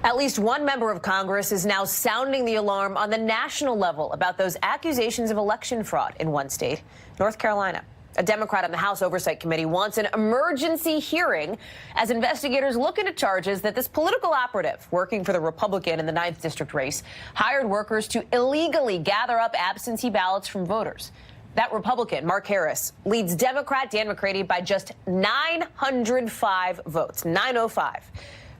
At least one member of Congress is now sounding the alarm on the national level about those accusations of election fraud in one state, North Carolina. A Democrat on the House Oversight Committee wants an emergency hearing as investigators look into charges that this political operative working for the Republican in the 9th District race hired workers to illegally gather up absentee ballots from voters. That Republican, Mark Harris, leads Democrat Dan McCready by just 905 votes, 905.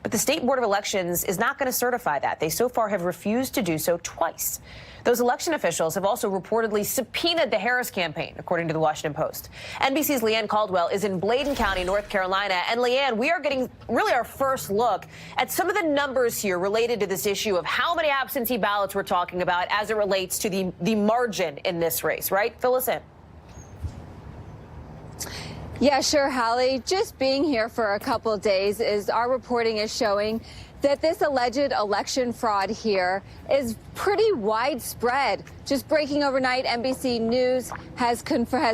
But the State Board of Elections is not going to certify that. They so far have refused to do so twice. Those election officials have also reportedly subpoenaed the Harris campaign, according to the Washington Post. NBC's Leanne Caldwell is in Bladen County, North Carolina. And Leanne, we are getting really our first look at some of the numbers here related to this issue of how many absentee ballots we're talking about as it relates to the margin in this race, right? Fill us in. Yeah, sure, Hallie. Just being here for a couple of days is our reporting is showing that this alleged election fraud here is pretty widespread. Just breaking overnight, NBC News has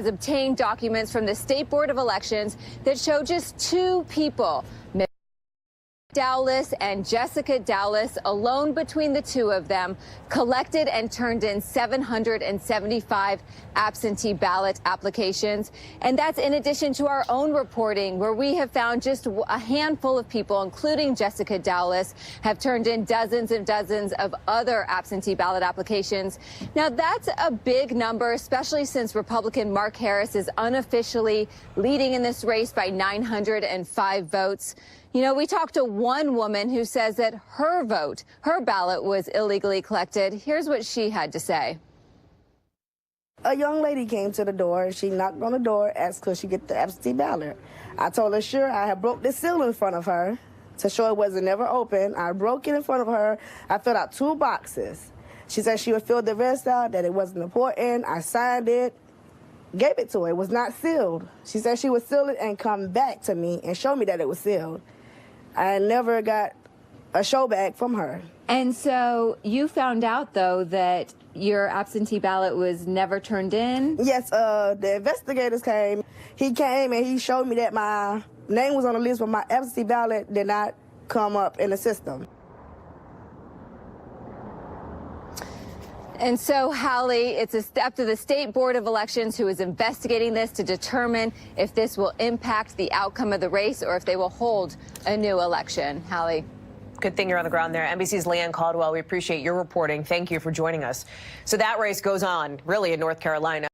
obtained documents from the State Board of Elections that show just two people, Dowless and Jessica Dowless, alone between the two of them, collected and turned in 775 absentee ballot applications. And that's in addition to our own reporting, where we have found just a handful of people, including Jessica Dowless, have turned in dozens and dozens of other absentee ballot applications. Now, that's a big number, especially since Republican Mark Harris is unofficially leading in this race by 905 votes. You know, we talked to one woman who says that her ballot was illegally collected. Here's what she had to say. A young lady came to the door. She knocked on the door, asked could she get the absentee ballot. I told her, sure. I had broke the seal in front of her to show it wasn't never open. I broke it in front of her. I filled out 2 boxes. She said she would fill the rest out, that it wasn't important. I signed it, gave it to her. It was not sealed. She said she would seal it and come back to me and show me that it was sealed. I never got a show back from her. And so you found out, though, that your absentee ballot was never turned in? Yes, the investigators came. He came and he showed me that my name was on the list, but my absentee ballot did not come up in the system. And so, Hallie, it's a step to the State Board of Elections, who is investigating this to determine if this will impact the outcome of the race or if they will hold a new election. Hallie. Good thing you're on the ground there. NBC's Leanne Caldwell, we appreciate your reporting. Thank you for joining us. So that race goes on, really, in North Carolina.